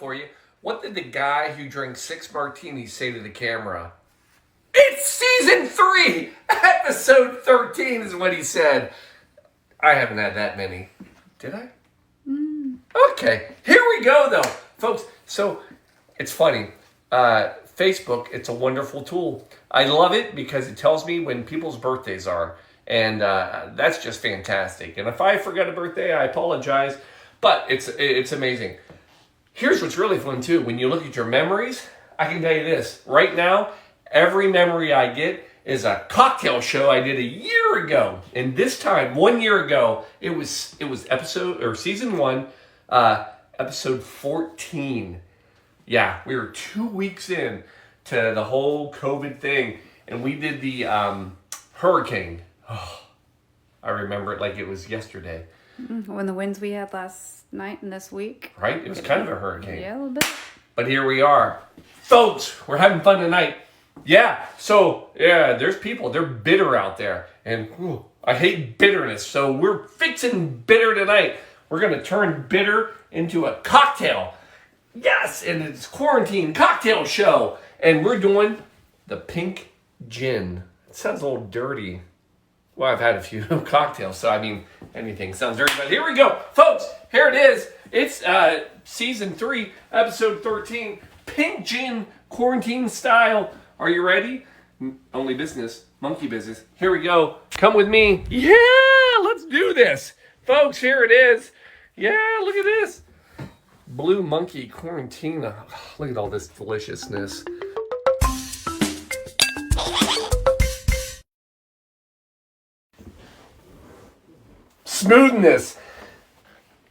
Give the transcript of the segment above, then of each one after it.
for you. What did the guy who drank 6 martinis say to the camera? It's season 3, episode 13 is what he said. I haven't had that many. Did I? Okay, here we go though. Folks, so it's funny. Facebook, it's a wonderful tool. I love it because it tells me when people's birthdays are. And that's just fantastic. And if I forgot a birthday, I apologize. But it's amazing. Here's what's really fun too. When you look at your memories, I can tell you this. Right now, every memory I get is a cocktail show I did a year ago. And this time, 1 year ago, it was season 1, episode 14. Yeah, we were 2 weeks in to the whole COVID thing. And we did the hurricane. Oh, I remember it like it was yesterday. When the winds we had last night and this week. Right? It was kind of a hurricane. Yeah, a little bit. But here we are. Folks, we're having fun tonight. Yeah, so, there's people. They're bitter out there. And I hate bitterness. So we're fixing bitter tonight. We're going to turn bitter into a cocktail. Yes, and it's quarantine cocktail show. And we're doing the pink gin. It sounds a little dirty. Well, I've had a few cocktails, so I mean, anything sounds dirty. But here we go. Folks, here it is. It's season 3, episode 13. Pink gin, quarantine style. Are you ready? Only business, monkey business. Here we go. Come with me. Yeah, let's do this. Folks, here it is. Yeah, look at this. Blue Monkey Quarantine. Oh, look at all this deliciousness. Smoothness.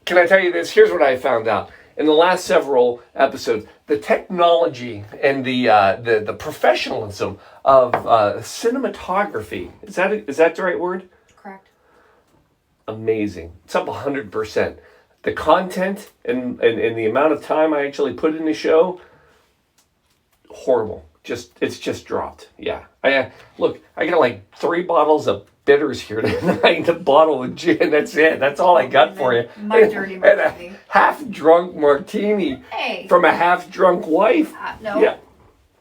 Can I tell you this? Here's what I found out. In the last several episodes, the technology and the professionalism of cinematography, is that the right word? Correct. Amazing. It's up 100%. The content and the amount of time I actually put in the show, horrible. It's just dropped. Yeah. I got like 3 bottles of bitters here tonight, a bottle of gin. That's it. That's all I got for you. My dirty martini. And a half-drunk martini from a half-drunk wife. No, yeah.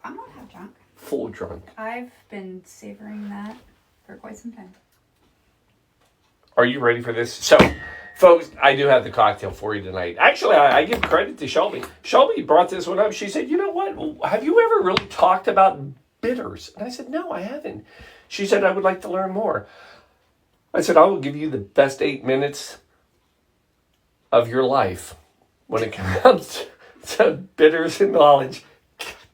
I'm not half drunk. Full drunk. I've been savoring that for quite some time. Are you ready for this? So, folks, I do have the cocktail for you tonight. Actually, I give credit to Shelby. Shelby brought this one up. She said, you know what? Have you ever really talked about bitters? And I said, no, I haven't. She said, I would like to learn more. I said, I will give you the best 8 minutes of your life when it comes to bitters and knowledge.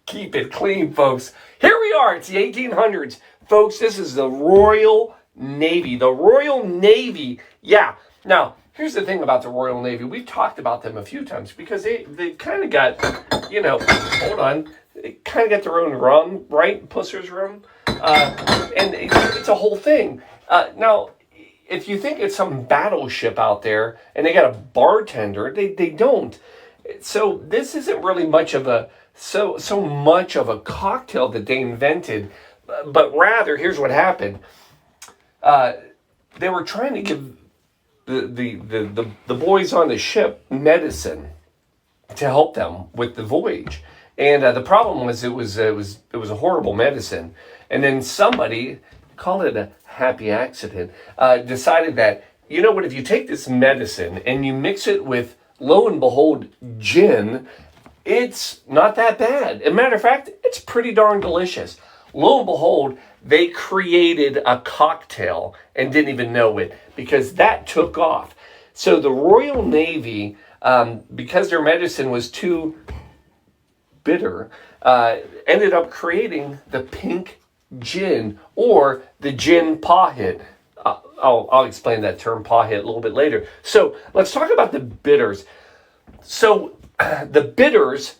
Keep it clean, folks. Here we are. It's the 1800s. Folks, this is the Royal Navy. The Royal Navy. Yeah. Now, here's the thing about the Royal Navy. We've talked about them a few times because they kind of got, hold on. They kind of got their own rum, right? Pusser's rum. And it's a whole thing. Now, if you think it's some battleship out there and they got a bartender, they don't. So this isn't really much of a so much of a cocktail that they invented, but rather here's what happened. They were trying to give the boys on the ship medicine to help them with the voyage. And the problem was it was a horrible medicine. And then somebody, call it a happy accident, decided that, you know what, if you take this medicine and you mix it with, lo and behold, gin, it's not that bad. As a matter of fact, it's pretty darn delicious. Lo and behold, they created a cocktail and didn't even know it because that took off. So the Royal Navy, because their medicine was too bitter, ended up creating the pink gin or the gin pahit. I'll explain that term pahit a little bit later. So let's talk about the bitters. So the bitters,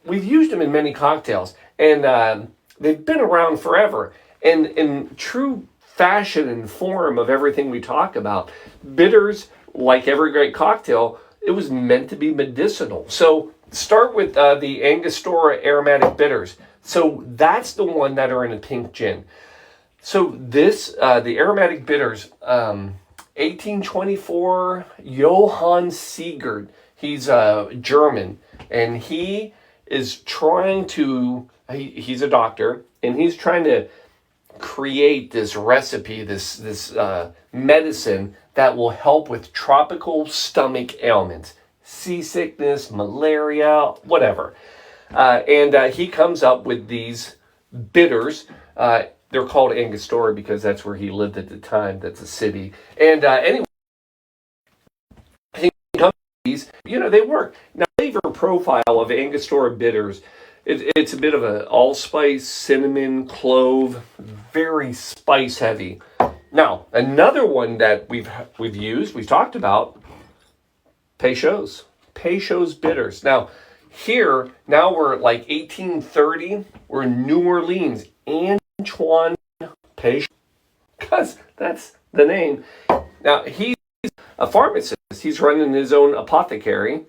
we've used them in many cocktails, and they've been around forever. And in true fashion and form of everything we talk about, bitters, like every great cocktail, it was meant to be medicinal. So start with the Angostura aromatic bitters. So that's the one that are in a pink gin. So this, the aromatic bitters, 1824, Johann Siegert, he's German. and he is trying to. He's a doctor, and he's trying to create this recipe, this medicine that will help with tropical stomach ailments, seasickness, malaria, whatever. And he comes up with these bitters. They're called Angostura because that's where he lived at the time. That's a city. And anyway, he comes with these, they work. Now, flavor profile of Angostura bitters, it's a bit of an allspice, cinnamon, clove, very spice heavy. Now, another one that we've talked about, Peychaud's bitters. Now we're at like 1830. We're in New Orleans. Antoine Peychaud, because that's the name. Now, he's a pharmacist. He's running his own apothecary.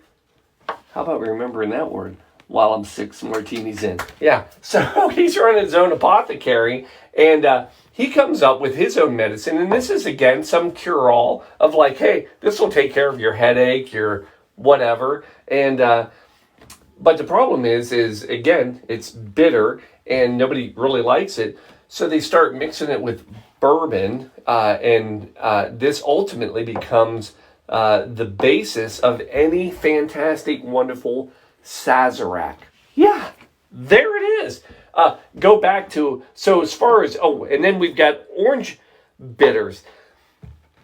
How about remembering that word while I'm 6 martinis in? Yeah. So he's running his own apothecary, and he comes up with his own medicine. And this is, again, some cure-all of like, hey, this will take care of your headache, your whatever. And but the problem is again, it's bitter and nobody really likes it. So they start mixing it with bourbon, and this ultimately becomes the basis of any fantastic, wonderful Sazerac. Yeah, there it is. Go back to, so as far as, and then we've got orange bitters.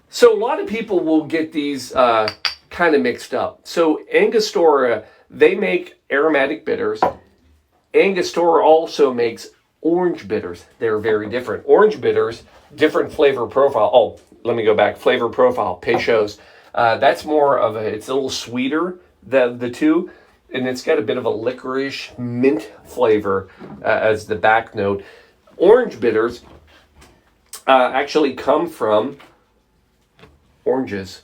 So a lot of people will get these kind of mixed up. So Angostura, they make aromatic bitters. Angostura also makes orange bitters. They're very different. Orange bitters, different flavor profile. Oh, let me go back. Flavor profile, Peychaud's. That's more of it's a little sweeter, the two, and it's got a bit of a licorice mint flavor as the back note. Orange bitters actually come from oranges.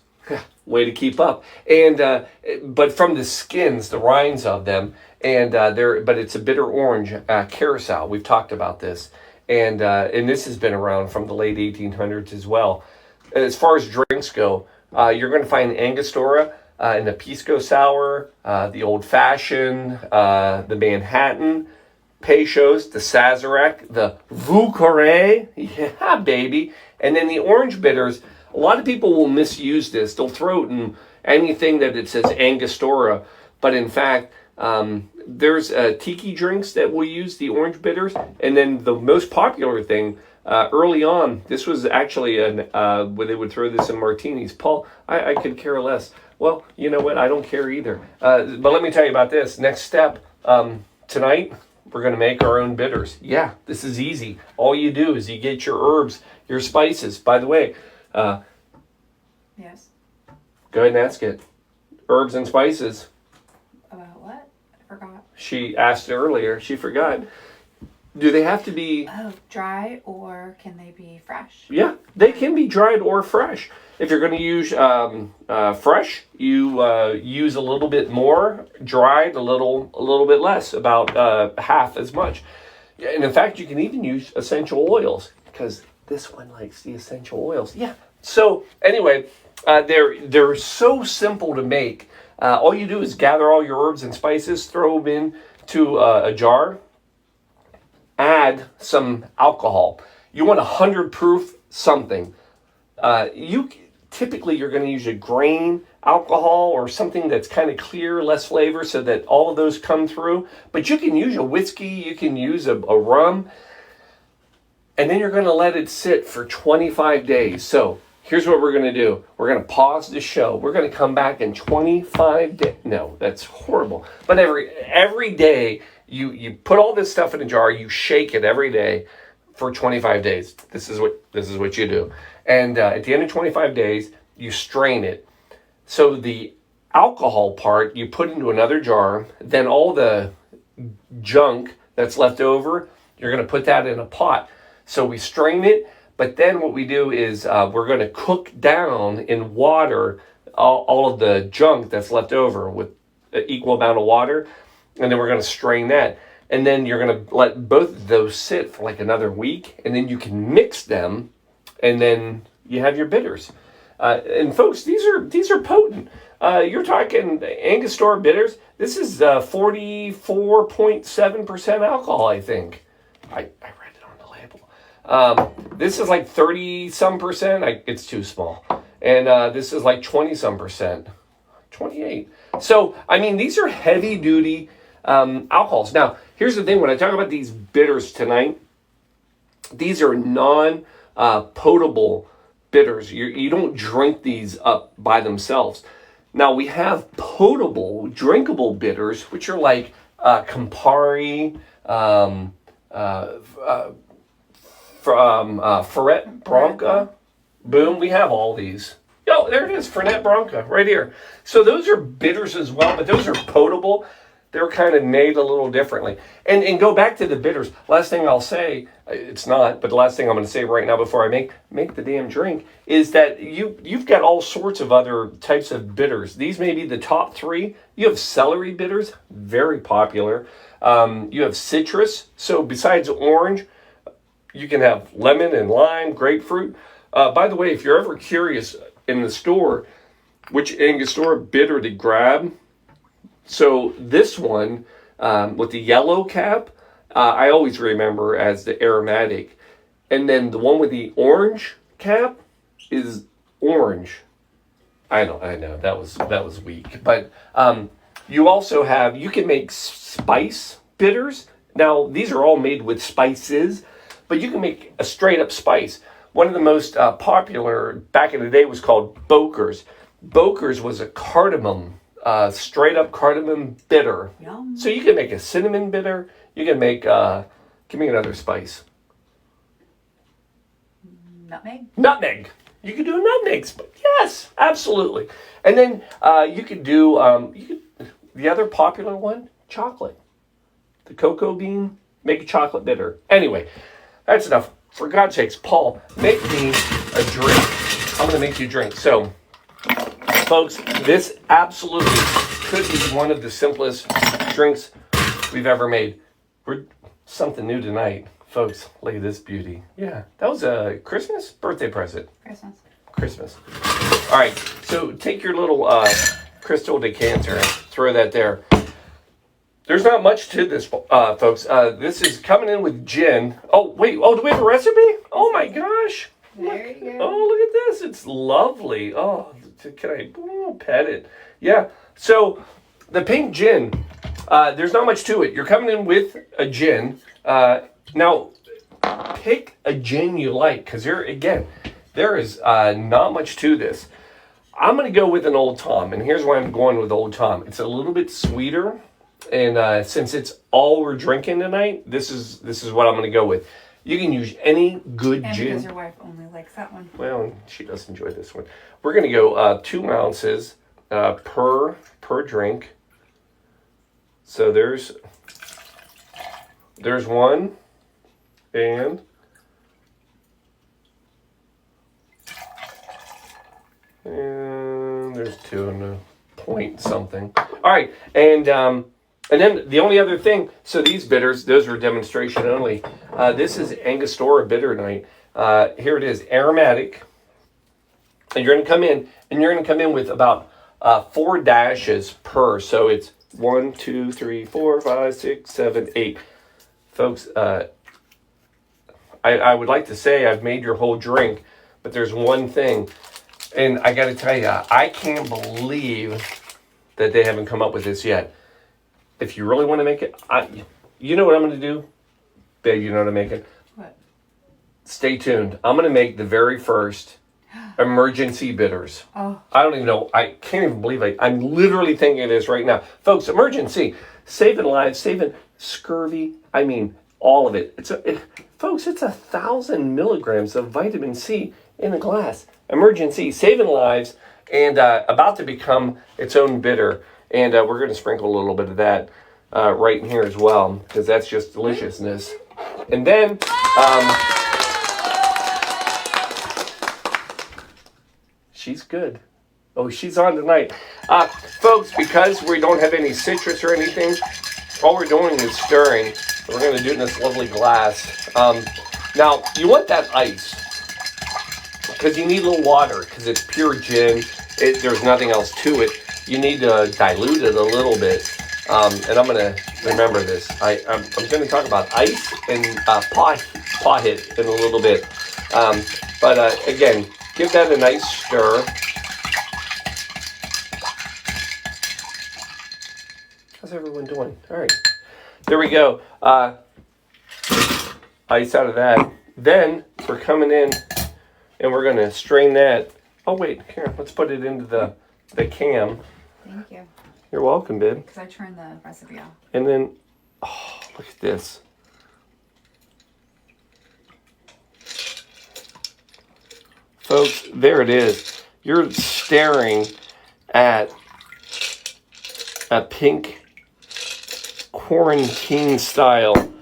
Way to keep up. And but from the skins, the rinds of them, and but it's a bitter orange Curacao. We've talked about this, and this has been around from the late 1800s as well. As far as drinks go, you're going to find Angostura in the Pisco Sour, the Old Fashioned, the Manhattan, Peychaud's, the Sazerac, the Vieux Carré, yeah, baby, and then the orange bitters. A lot of people will misuse this. They'll throw it in anything that it says Angostura, but in fact, there's tiki drinks that will use the orange bitters, and then the most popular thing early on, this was actually where they would throw this in martinis. Paul, I could care less. Well, you know what? I don't care either. But let me tell you about this. Next step, tonight, we're going to make our own bitters. Yeah, this is easy. All you do is you get your herbs, your spices. By the way, yes. Go ahead and ask it. Herbs and spices. About what? I forgot. She asked earlier. She forgot. Do they have to be... Oh, dry or can they be fresh? Yeah, they can be dried or fresh. If you're going to use fresh, you use a little bit more. Dried, a little bit less, about half as much. And in fact, you can even use essential oils because this one likes the essential oils. Yeah. So anyway, they're so simple to make. All you do is gather all your herbs and spices, throw them into a jar, add some alcohol. You want 100 proof something. Typically you're going to use a grain alcohol or something that's kind of clear, less flavor, so that all of those come through. But you can use a whiskey, you can use a rum. And then you're going to let it sit for 25 days. So here's what we're going to do. We're going to pause the show. We're going to come back in 25 days. No, that's horrible. But every day, you put all this stuff in a jar. You shake it every day for 25 days. This is what you do. And at the end of 25 days, you strain it. So the alcohol part, you put into another jar. Then all the junk that's left over, you're going to put that in a pot. So we strain it, but then what we do is we're going to cook down in water all of the junk that's left over with an equal amount of water, and then we're going to strain that. And then you're going to let both of those sit for like another week, and then you can mix them, and then you have your bitters. And folks, these are potent. You're talking Angostura bitters. This is 44.7% alcohol, I think. I read it on the label. This is like 30 some percent. It's too small. And this is like 20 some percent. 28. So, I mean, these are heavy duty alcohols. Now, here's the thing. When I talk about these bitters tonight, these are non-potable bitters. You don't drink these up by themselves. Now, we have potable, drinkable bitters, which are like Campari, Fernet Branca. Boom, we have all these. Yo, there it is, Fernet Branca, right here. So those are bitters as well, but those are potable. They're kind of made a little differently. And go back to the bitters. Last thing I'll say, it's not, but the last thing I'm going to say right now before I make the damn drink is that you've got all sorts of other types of bitters. These may be the top three. You have celery bitters, very popular. You have citrus. So besides orange, you can have lemon and lime, grapefruit. By the way, if you're ever curious in the store which Angostura bitter to grab, so this one with the yellow cap, I always remember as the aromatic. And then the one with the orange cap is orange. I know, that was weak. But you also have, you can make spice bitters. Now, these are all made with spices, but you can make a straight up spice. One of the most popular back in the day was called Boker's. Boker's was a cardamom, straight up cardamom bitter. Yum. So you can make a cinnamon bitter. You can make, give me another spice. Nutmeg. Nutmeg. You can do a nutmeg spice. Yes, absolutely. And then you could do, the other popular one, chocolate. The cocoa bean, make a chocolate bitter. Anyway, that's enough. For God's sakes, Paul, make me a drink. I'm going to make you a drink. So, folks, this absolutely could be one of the simplest drinks we've ever made. We're something new tonight. Folks, look at this beauty. Yeah, that was a Christmas birthday present. Christmas. All right, so take your little crystal decanter and throw that there. There's not much to this, folks. This is coming in with gin. Oh, wait. Oh, do we have a recipe? Oh, my gosh. There you go. Oh, look at this. It's lovely. Oh, can I pet it? Yeah. So the pink gin, there's not much to it. You're coming in with a gin. Now, pick a gin you like because there is not much to this. I'm going to go with an Old Tom, and here's why I'm going with Old Tom. It's a little bit sweeter. And since it's all we're drinking tonight, this is what I'm going to go with. You can use any good and gin. Because your wife only likes that one. Well, she does enjoy this one. We're going to go 2 ounces per drink. So there's one, and there's 2 and a point something. All right, and then the only other thing, so these bitters, those are demonstration only. This is Angostura Bitter Night. Here it is, aromatic. And you're going to come in with about 4 dashes per. So it's 1, 2, 3, 4, 5, 6, 7, 8. Folks, I would like to say I've made your whole drink, but there's one thing. And I got to tell you, I can't believe that they haven't come up with this yet. If you really want to make it, you know what I'm going to do? Babe, you know what I'm making? What? Stay tuned. I'm going to make the very first emergency bitters. Oh. I don't even know. I can't even believe it. I'm literally thinking of this right now. Folks, emergency. Saving lives, saving scurvy. I mean, all of it. Folks, it's 1,000 milligrams of vitamin C in a glass. Emergency, saving lives, and about to become its own bitter. And we're going to sprinkle a little bit of that right in here as well, because that's just deliciousness. And then, she's good. Oh, she's on tonight. Folks, because we don't have any citrus or anything, all we're doing is stirring. We're going to do it in this lovely glass. Now, you want that ice. because you need a little water because it's pure gin. There's nothing else to it. You need to dilute it a little bit. And I'm going to remember this. I'm going to talk about ice and paw hit in a little bit. But again, give that a nice stir. How's everyone doing? All right. There we go. Ice out of that. Then we're coming in and we're going to strain that. Oh, wait. Here, let's put it into the cam. Thank you. You're welcome, babe. Because I turned the recipe off. And then, oh, look at this. Folks, there it is. You're staring at a pink quarantine style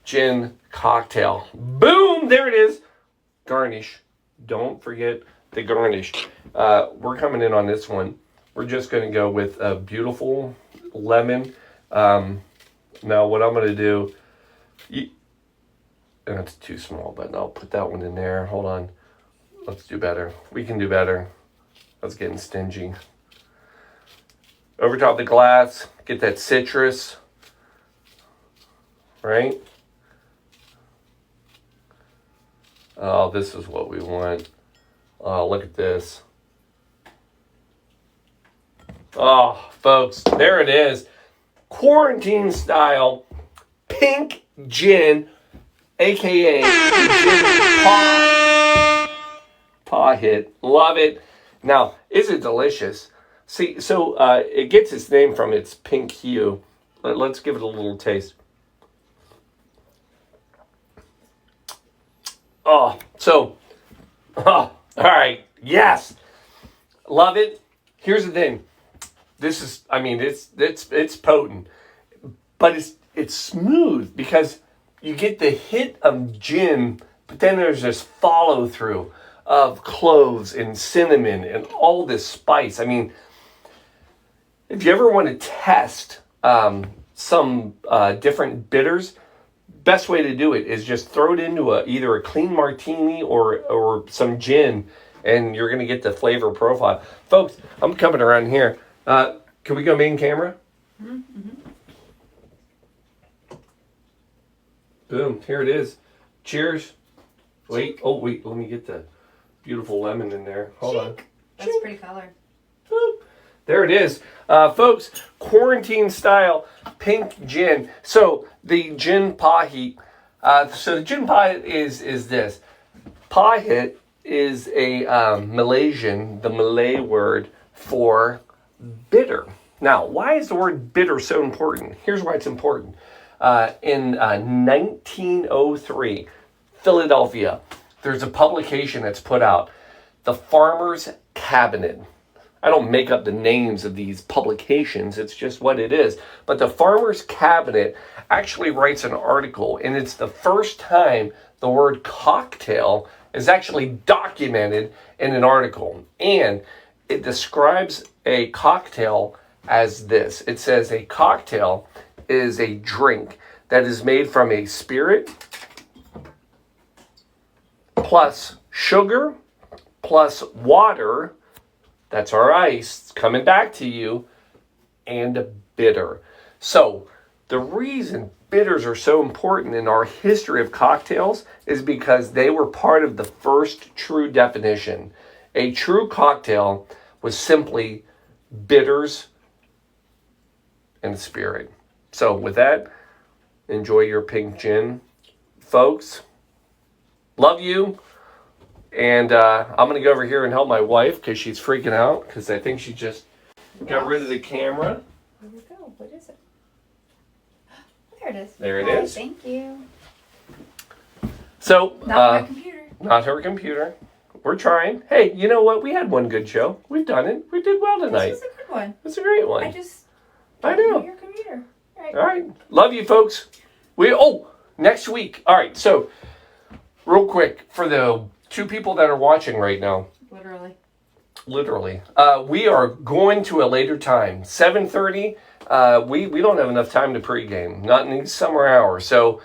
gin cocktail. Boom! There it is. Garnish. Don't forget the garnish. We're coming in on this one. We're just going to go with a beautiful lemon. Now, what I'm going to do, that's too small, but I'll put that one in there. Hold on. Let's do better. We can do better. That's getting stingy. Over top the glass, get that citrus, right? Oh, this is what we want. Oh, look at this. Oh, folks, there it is. Quarantine style pink gin, aka gin paw hit. Love it. Now, is it delicious? See, so it gets its name from its pink hue. Let's give it a little taste. Oh, all right, yes, love it. Here's the thing. This is, I mean, it's potent, but it's smooth because you get the hit of gin, but then there's this follow through of cloves and cinnamon and all this spice. I mean, if you ever want to test some different bitters, best way to do it is just throw it into either a clean martini or some gin, and you're going to get the flavor profile. Folks, I'm coming around here. Can we go main camera? Mm-hmm. Boom, here it is. Cheers. Wait, let me get the beautiful lemon in there. Hold on. That's a pretty color. Boop. There it is. Folks, quarantine style pink gin. So the gin paw hit. So the gin paw hit is this. Paw hit is a the Malay word for bitter. Now, why is the word bitter so important? Here's why it's important. In 1903, Philadelphia, there's a publication that's put out, The Farmer's Cabinet. I don't make up the names of these publications, it's just what it is. But the Farmer's Cabinet actually writes an article, and it's the first time the word cocktail is actually documented in an article. And it describes a cocktail as this. It says a cocktail is a drink that is made from a spirit plus sugar plus water, that's our ice, it's coming back to you, and a bitter. So the reason bitters are so important in our history of cocktails is because they were part of the first true definition. A true cocktail was simply bitters and spirit. So with that, enjoy your pink gin, folks. Love you. And I'm going to go over here and help my wife because she's freaking out because I think she just got rid of the camera. Here we go. What is it? There it is. There it Hi, is. Thank you. So, Not my computer. Not her computer. We're trying. Hey, you know what? We had one good show. We've done it. We did well tonight. This was a good one. It's a great one. I just I don't know. your computer. Right. All right. Love you, folks. Next week. All right. So, real quick, for the 2 people that are watching right now, literally, we are going to a later time, 7:30. We don't have enough time to pregame, not in these summer hours. So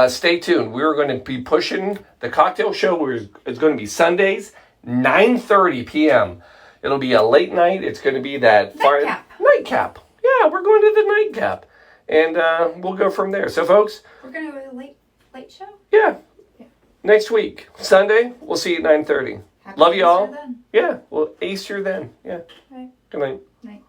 stay tuned. We're going to be pushing the cocktail show. It's going to be Sundays, 9:30 p.m. It'll be a late night. It's going to be that nightcap. Yeah, we're going to the nightcap, and we'll go from there. So, folks, We're gonna go to the late show. yeah, next week, Sunday, we'll see you at 9:30. Happy Love you Easter all. then. Yeah, well, Easter then. Yeah. Right. Good night. Night.